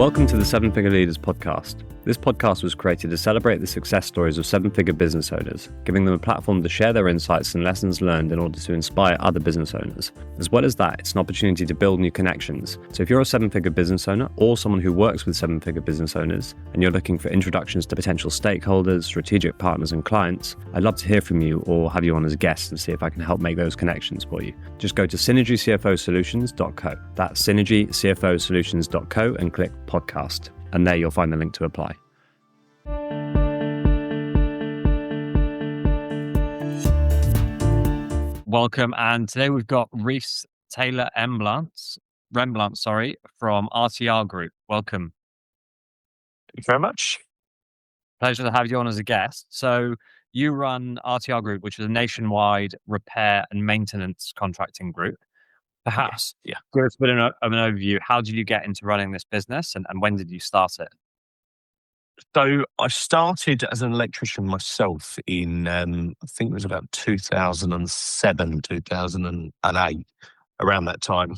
Welcome to the Seven Figure Leaders podcast. This podcast was created to celebrate the success stories of seven-figure business owners, giving them a platform to share their insights and lessons learned in order to inspire other business owners. As well as that, it's an opportunity to build new connections. So if you're a seven-figure business owner or someone who works with seven-figure business owners and you're looking for introductions to potential stakeholders, strategic partners and clients, I'd love to hear from you or have you on as a guest and see if I can help make those connections for you. Just go to synergycfosolutions.co. That's synergycfosolutions.co and click podcast. And there you'll find the link to apply. Welcome, and today we've got Reiss Taylor-Remblance, from RTR Group. Welcome. Thank you very much. Pleasure to have you on as a guest. So you run RTR Group, which is a nationwide repair and maintenance contracting group. Perhaps give us a bit of an overview. How did you get into running this business and when did you start it? So I started as an electrician myself in, I think it was about 2007, 2008, around that time,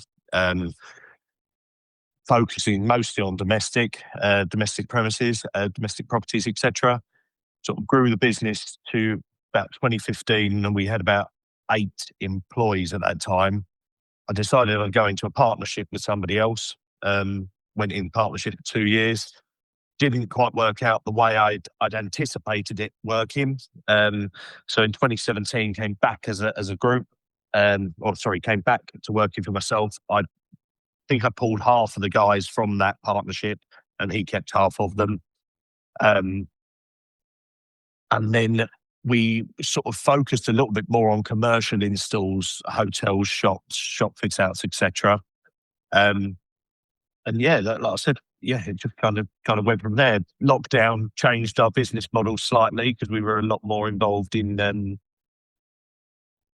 focusing mostly on domestic premises, domestic properties, etc. Sort of grew the business to about 2015 and we had about 8 employees at that time. I decided I'd go into a partnership with somebody else, went in partnership for 2 years. Didn't quite work out the way I'd anticipated it working. So in 2017, came back as a group, came back to working for myself. I think I pulled half of the guys from that partnership and he kept half of them. And then we sort of focused a little bit more on commercial installs, hotels, shops, shop fit outs, etc. Like I said, it just kind of went from there. Lockdown changed our business model slightly because we were a lot more involved in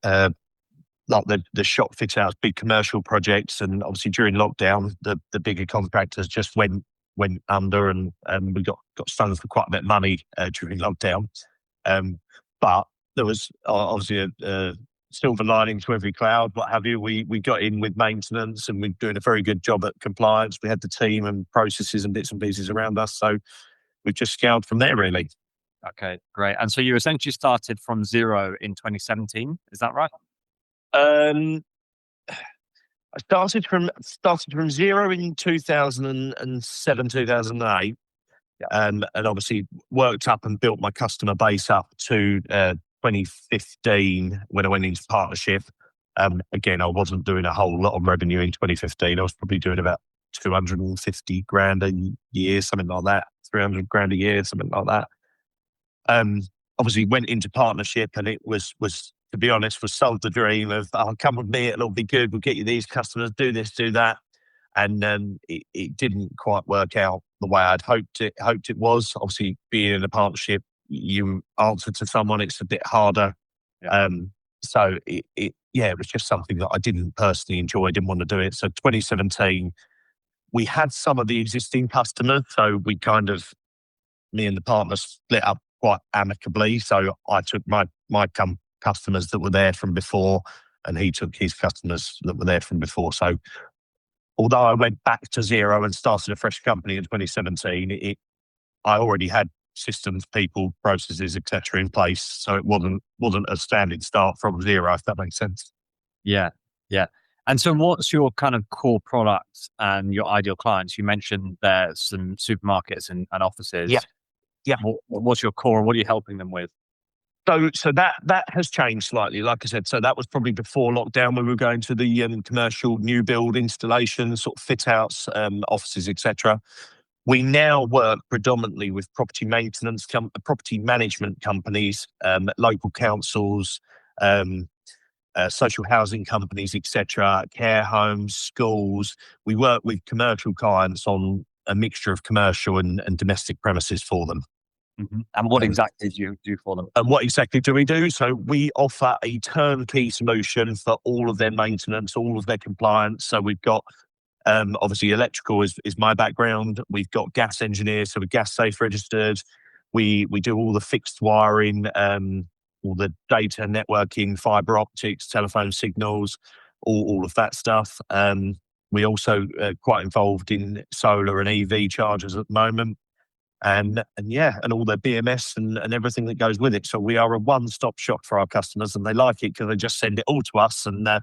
like the shop fit outs, big commercial projects, and obviously during lockdown, the bigger contractors just went under, and we got stung for quite a bit of money during lockdown. But there was obviously a silver lining to every cloud, what have you. We got in with maintenance and we're doing a very good job at compliance. We had the team and processes and bits and pieces around us. So we've just scaled from there, really. Okay, great. And so you essentially started from zero in 2017, is that right? I started from zero in 2007, 2008. Yeah. And obviously worked up and built my customer base up to 2015 when I went into partnership. Again, I wasn't doing a whole lot of revenue in 2015. I was probably doing about 250 grand a year, something like that, 300 grand a year, something like that. Obviously went into partnership and it was, to be honest, was sold the dream of, come with me, it'll be good. We'll get you these customers, do this, do that. And it didn't quite work out the way I'd hoped it was. Obviously, being in a partnership, you answer to someone, it's a bit harder. Yeah. So it was just something that I didn't personally enjoy. I didn't want to do it. So 2017, we had some of the existing customers. So me and the partner split up quite amicably. So I took my customers that were there from before, and he took his customers that were there from before. So although I went back to zero and started a fresh company in 2017, I already had systems, people, processes, etc. in place. So it wasn't a standing start from zero, if that makes sense. Yeah. And so what's your kind of core products and your ideal clients? You mentioned there's some supermarkets and offices. Yeah. What's your core and what are you helping them with? So that has changed slightly, like I said. So that was probably before lockdown when we were going to the commercial new build installations, sort of fit outs, offices, etc. We now work predominantly with property management companies, local councils, social housing companies, etc., care homes, schools. We work with commercial clients on a mixture of commercial and domestic premises for them. Mm-hmm. And what exactly do you do for them? And what exactly do we do? So we offer a turnkey solution for all of their maintenance, all of their compliance. So we've got, obviously electrical is my background. We've got gas engineers, so we're gas safe registered. We do all the fixed wiring, all the data networking, fiber optics, telephone signals, all of that stuff. We also quite involved in solar and EV chargers at the moment, and all their BMS and everything that goes with it. So we are a one-stop shop for our customers, and they like it because they just send it all to us and know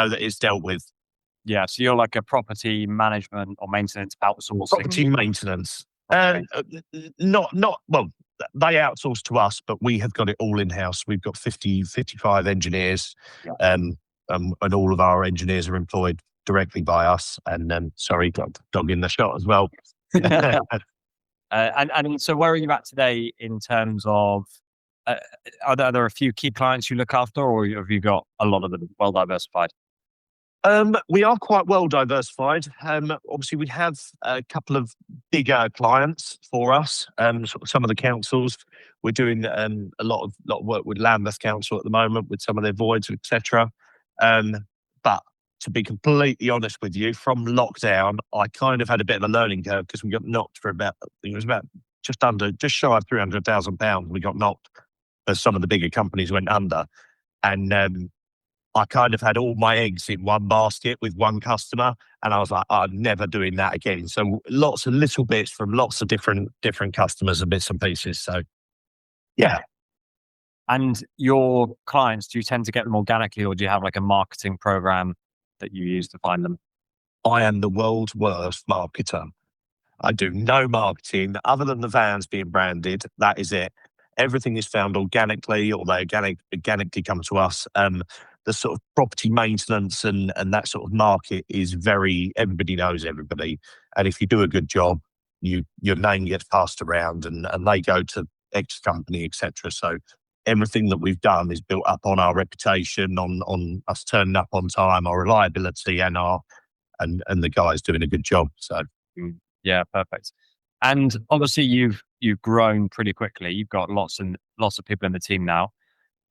that it's dealt with. Yeah, so you're like a property management or maintenance outsourcing. Property maintenance. Okay. Not well. They outsource to us, but we have got it all in house. We've got 55 engineers, Yeah. and all of our engineers are employed directly by us. And sorry, dog in the shot as well. And so where are you at today in terms of, are there a few key clients you look after, or have you got a lot of them well diversified? We are quite well diversified. Obviously, we have a couple of bigger clients for us. Sort of some of the councils, we're doing a lot of work with Lambeth Council at the moment with some of their voids, etc. But to be completely honest with you, from lockdown, I kind of had a bit of a learning curve because we got knocked for about, I think it was about just shy of £300,000. We got knocked as some of the bigger companies went under, and I kind of had all my eggs in one basket with one customer, and I was like, I'm never doing that again. So lots of little bits from lots of different customers and bits and pieces. So, yeah. And your clients, do you tend to get them organically, or do you have like a marketing program that you use to find them? I am the world's worst marketer. I do no marketing other than the vans being branded. That is it. Everything is found organically, or they organically come to us. The sort of property maintenance and that sort of market is everybody knows everybody. And if you do a good job, your name gets passed around and they go to X company, etc. So everything that we've done is built up on our reputation, on us turning up on time, our reliability, and the guys doing a good job. So yeah, perfect. And obviously you've grown pretty quickly. You've got lots of people in the team now.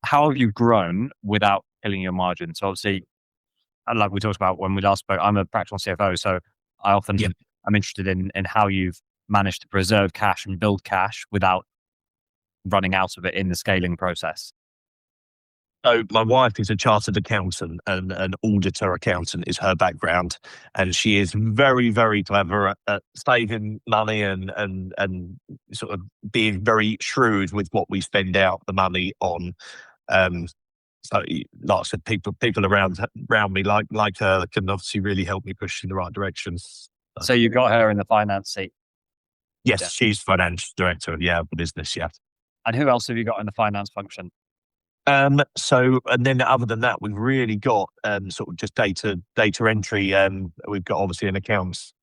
How have you grown without killing your margin? So obviously, like we talked about when we last spoke, I'm a fractional CFO, so I often I'm interested in how you've managed to preserve cash and build cash without running out of it in the scaling process. So my wife is a chartered accountant, and an auditor accountant is her background, and she is very, very clever at saving money and sort of being very shrewd with what we spend out the money on. So, like I said, people around me like her can obviously really help me push in the right direction. So you got her in the finance seat. Yes, Yeah. she's finance director of the business. Yeah. And who else have you got in the finance function? So, and then other than that, we've really got sort of just data entry. We've got obviously an accounts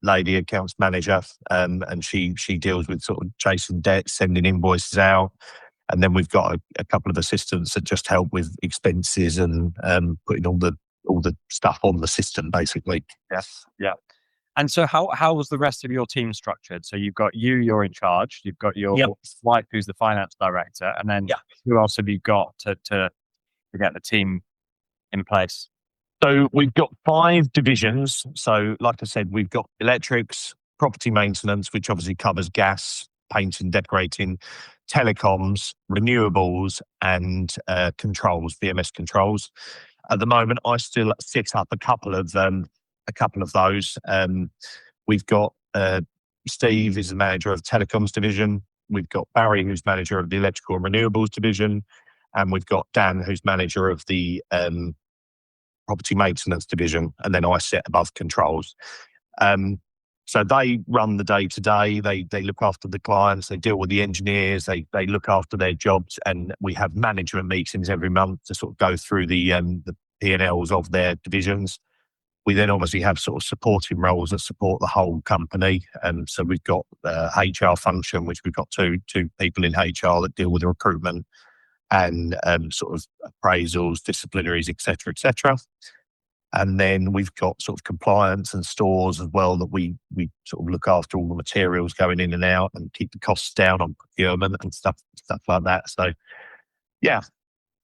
manager, and she deals with sort of chasing debts, sending invoices out. And then we've got a couple of assistants that just help with expenses and putting all the stuff on the system, basically. Yes. Yeah. And so how was the rest of your team structured? So you've got you're in charge. You've got your wife, who's the finance director, and then who else have you got to get the team in place? So we've got 5 divisions. So like I said, we've got electrics, property maintenance, which obviously covers gas, painting, decorating, telecoms, renewables, and controls, VMS controls. At the moment, I still set up a couple of those. We've got Steve is the manager of telecoms division. We've got Barry, who's manager of the electrical and renewables division, and we've got Dan, who's manager of the property maintenance division. And then I sit above controls. So they run the day to day. They look after the clients. They deal with the engineers. They look after their jobs, and we have management meetings every month to sort of go through the P&Ls of their divisions. We then obviously have sort of supporting roles that support the whole company. So we've got HR function, which we've got two people in HR that deal with the recruitment and sort of appraisals, disciplinaries, etc. And then we've got sort of compliance and stores as well that we sort of look after all the materials going in and out and keep the costs down on procurement and stuff like that. So, yeah.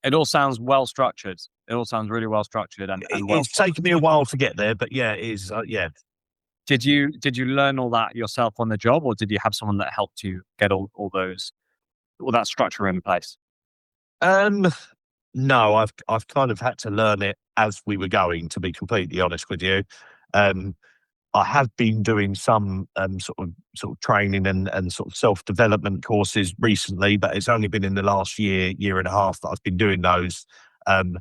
It all sounds well structured. It all sounds really well structured, and it's taken me a while to get there, but yeah, it is. Yeah. Did you learn all that yourself on the job, or did you have someone that helped you get all that structure in place? No, I've kind of had to learn it as we were going, to be completely honest with you. Um, I have been doing some sort of training and sort of self-development courses recently, but it's only been in the last year and a half that I've been doing those. Um,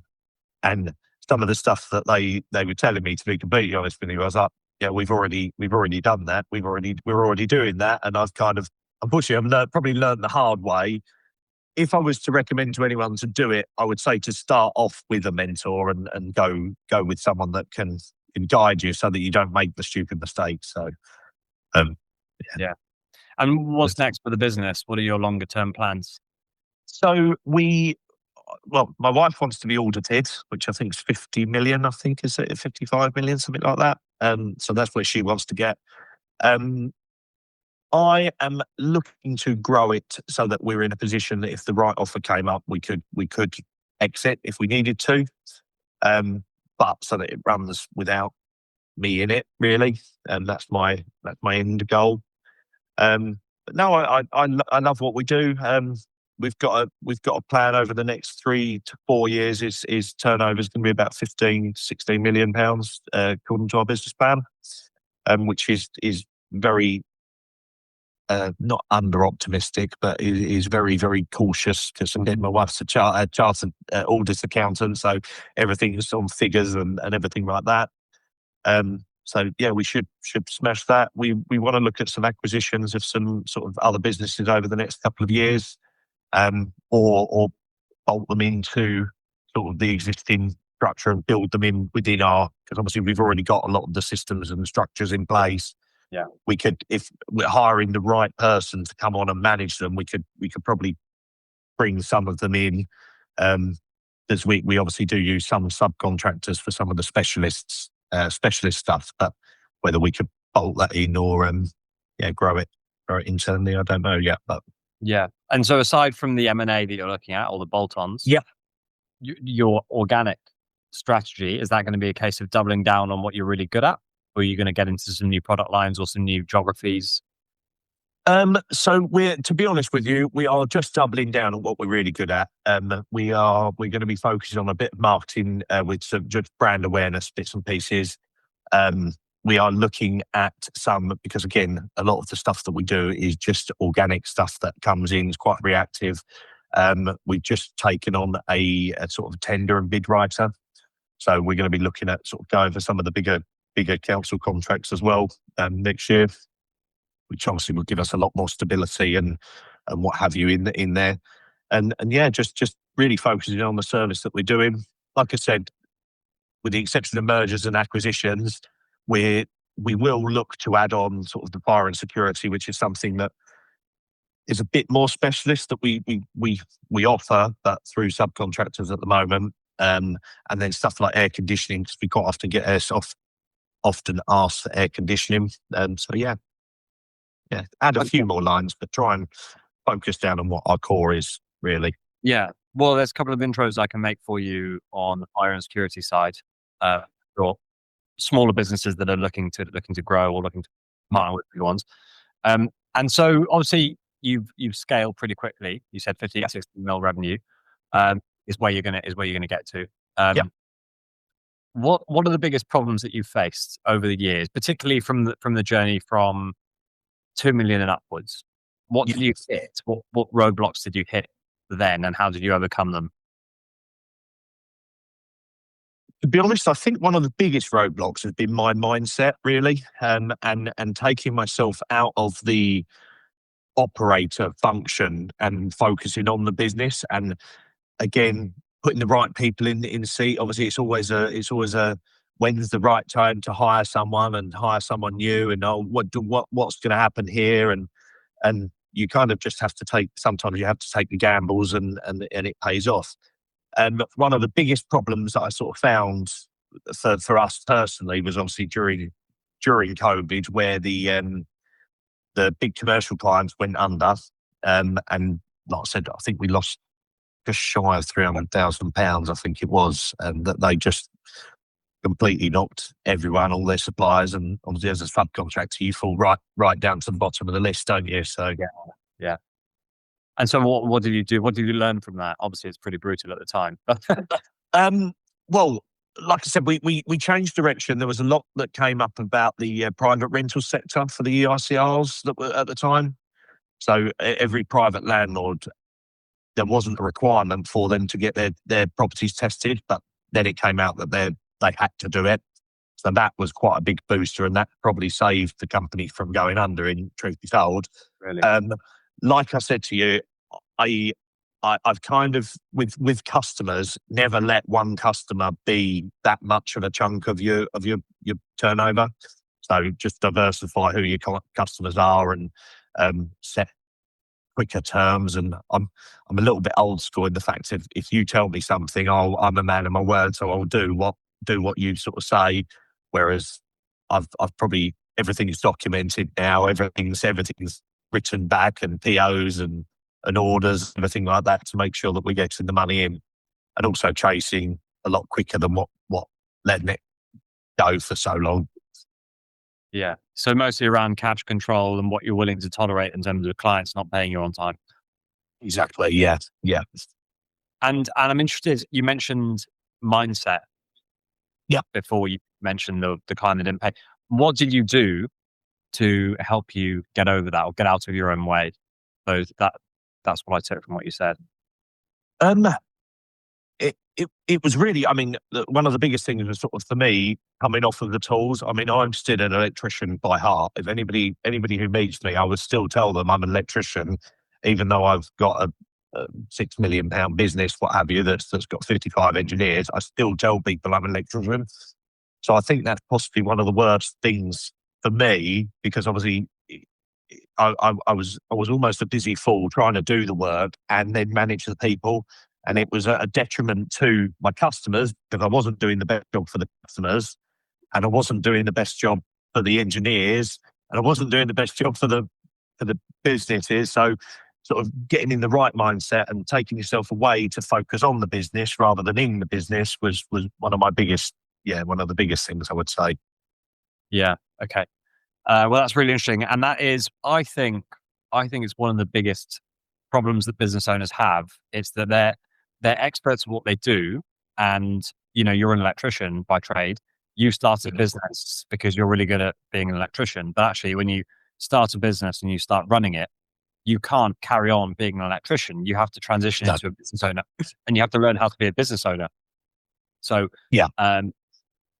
and some of the stuff that they were telling me, to be completely honest with you, I was like, yeah, we've already done that. We're already doing that. And I've kind of, unfortunately, probably learned the hard way. If I was to recommend to anyone to do it, I would say to start off with a mentor and go with someone that can guide you so that you don't make the stupid mistakes. So, um, Yeah. And what's next for the business? What are your longer term plans? so well, my wife wants to be audited, which I think is 50 million. I think is it 55 million, something like that. So that's where she wants to get. Um, I am looking to grow it so that we're in a position that if the right offer came up, we could exit if we needed to. But so that it runs without me in it, really, and that's my end goal. But no, I love what we do. We've got a plan over the next 3 to 4 years. Is turnover is going to be about 15-16 million pounds, according to our business plan, which is very not under optimistic, but is very, very cautious because again, my wife's a chartered audit accountant, so everything is on figures and everything like that. So yeah, we should smash that. We want to look at some acquisitions of some sort of other businesses over the next couple of years, or bolt them into sort of the existing structure and build them in within because obviously we've already got a lot of the systems and structures in place. Yeah. We could, if we're hiring the right person to come on and manage them, we could probably bring some of them in. As we obviously do use some subcontractors for some of the specialist stuff, but whether we could bolt that in or grow it internally, I don't know yet. But Yeah. And so aside from the M&A that you're looking at, or the bolt-ons, yeah, your organic strategy, is that going to be a case of doubling down on what you're really good at? Or are you going to get into some new product lines or some new geographies? So to be honest with you, we are just doubling down on what we're really good at. We're going to be focusing on a bit of marketing with some just brand awareness bits and pieces. We are looking at some, because again, a lot of the stuff that we do is just organic stuff that comes in, is quite reactive. We've just taken on a sort of tender and bid writer. So we're going to be looking at sort of going for some of the bigger council contracts as well next year, which obviously will give us a lot more stability and what have you in there. And yeah, just really focusing on the service that we're doing. Like I said, with the exception of mergers and acquisitions, we will look to add on sort of the fire and security, which is something that is a bit more specialist that we offer, but through subcontractors at the moment. And then stuff like air conditioning, because we quite often get often asked for air conditioning. So yeah, add a few more lines, but try and focus down on what our core is really. Yeah. Well, there's a couple of intros I can make for you on the fire and security side, for smaller businesses that are looking to grow or looking to partner with big ones. And so obviously you've scaled pretty quickly. You said 50-60 mil revenue is where you're gonna get to. Yeah. What are the biggest problems that you've faced over the years, particularly from the journey from 2 million and upwards? What did you hit? What roadblocks did you hit then, and how did you overcome them? To be honest, I think one of the biggest roadblocks has been my mindset, really, and taking myself out of the operator function and focusing on the business. And again, putting the right people in the seat. Obviously, it's always a when's the right time to hire someone and hire someone new, and what's going to happen here, and you kind of just have to sometimes you have to take the gambles, and it pays off. And one of the biggest problems that I sort of found for us personally was obviously during COVID, where the big commercial clients went under, and like I said, I think we lost just shy of £300,000, I think it was, and that they just completely knocked everyone, all their suppliers, and obviously as a subcontractor, you fall right down to the bottom of the list, don't you? So Yeah. And so what did you do? What did you learn from that? Obviously, it's pretty brutal at the time. Well, like I said, we changed direction. There was a lot that came up about the private rental sector for the EICRs that were at the time. So every private landlord, there wasn't a requirement for them to get their properties tested, but then it came out that they had to do it. So that was quite a big booster, and that probably saved the company from going under, in truth be told. Really? Like I said to you, I've kind of, with customers, never let one customer be that much of a chunk of your turnover. So just diversify who your customers are, and set quicker terms. And I'm a little bit old school in the fact that if you tell me something, I'm a man of my word, so I'll do what you sort of say. Whereas I've probably, everything is documented now. Everything's written back, and POs and orders, everything like that, to make sure that we're getting the money in, and also chasing a lot quicker than what letting it go for so long. Yeah. So mostly around cash control and what you're willing to tolerate in terms of clients not paying you on time. Exactly. Yeah. Yeah. And I'm interested, you mentioned mindset. Yeah. Before you mentioned the client that didn't pay. What did you do to help you get over that or get out of your own way? So that's what I took from what you said. It was really, I mean, one of the biggest things was sort of, for me, coming off of the tools. I mean, I'm still an electrician by heart. If anybody who meets me, I would still tell them I'm an electrician, even though I've got a £6 million business, what have you, that's got 55 engineers. I still tell people I'm an electrician. So I think that's possibly one of the worst things for me, because obviously I was almost a busy fool trying to do the work and then manage the people. And it was a detriment to my customers, because I wasn't doing the best job for the customers, and I wasn't doing the best job for the engineers, and I wasn't doing the best job for the businesses. So sort of getting in the right mindset and taking yourself away to focus on the business rather than in the business was one of the biggest things, I would say. Yeah. Okay. Well, that's really interesting. And that is, I think it's one of the biggest problems that business owners have. It's that they're experts at what they do. And, you're an electrician by trade. You started a business because you're really good at being an electrician. But actually, when you start a business and you start running it, you can't carry on being an electrician. You have to transition into a business owner, and you have to learn how to be a business owner. So,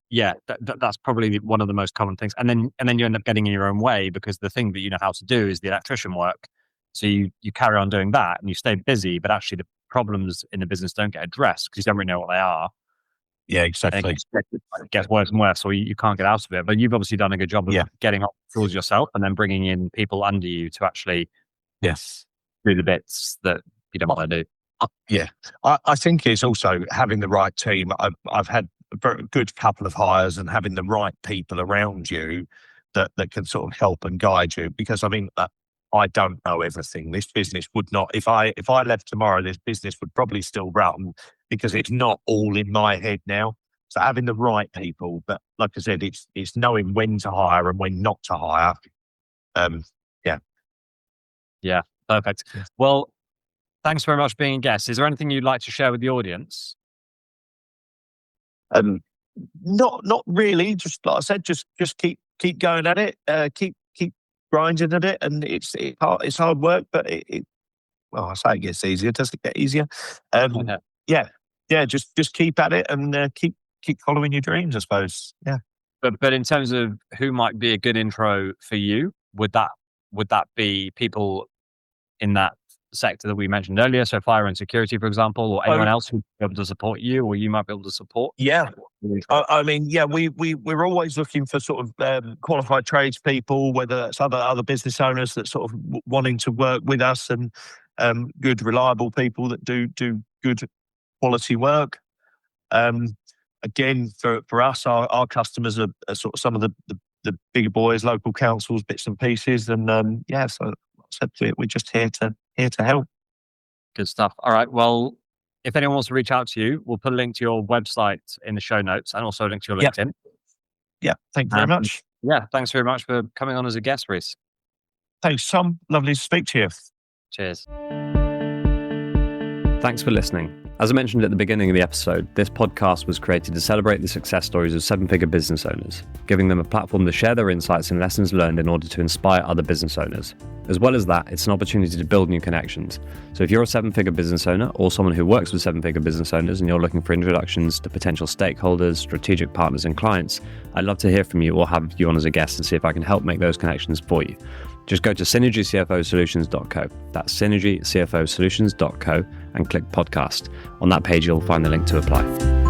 that's probably one of the most common things. And then you end up getting in your own way, because the thing that you know how to do is the electrician work. So you carry on doing that and you stay busy, but actually the problems in the business don't get addressed because you don't really know what they are. Yeah, exactly. It gets worse and worse, or you can't get out of it. But you've obviously done a good job of getting up tools yourself and then bringing in people under you to actually do the bits that you don't want to do. I think it's also having the right team. I've had a very good couple of hires, and having the right people around you that can sort of help and guide you. Because I mean, I don't know everything. This business would not, if I left tomorrow, this business would probably still run, because it's not all in my head now. So having the right people, but like I said, it's knowing when to hire and when not to hire. Yeah, perfect. Well, thanks very much for being a guest. Is there anything you'd like to share with the audience? Not really. Just like I said, just keep going at it. Keep grinding at it, and it's hard work, but I say it gets easier. Does it get easier? Just keep at it, and keep following your dreams, I suppose. Yeah. But in terms of who might be a good intro for you, would that be people in that sector that we mentioned earlier, so fire and security, for example, or anyone else who'd be able to support you, or you might be able to support? Yeah. I mean, we're always looking for sort of qualified tradespeople, whether that's other business owners that sort of wanting to work with us, and good, reliable people that do good quality work. Again, for us, our customers are sort of some of the bigger boys, local councils, bits and pieces, and so we're just here to help. Good stuff. All right. Well, if anyone wants to reach out to you, we'll put a link to your website in the show notes, and also a link to your LinkedIn. Yeah. Thank you very much. Yeah. Thanks very much for coming on as a guest, Reiss. Thanks, Tom. Lovely to speak to you. Cheers. Thanks for listening. As I mentioned at the beginning of the episode, this podcast was created to celebrate the success stories of seven-figure business owners, giving them a platform to share their insights and lessons learned in order to inspire other business owners. As well as that, it's an opportunity to build new connections. So if you're a seven-figure business owner or someone who works with seven-figure business owners and you're looking for introductions to potential stakeholders, strategic partners and clients, I'd love to hear from you or have you on as a guest and see if I can help make those connections for you. Just go to synergycfosolutions.co. That's synergycfosolutions.co and click podcast. On that page, you'll find the link to apply.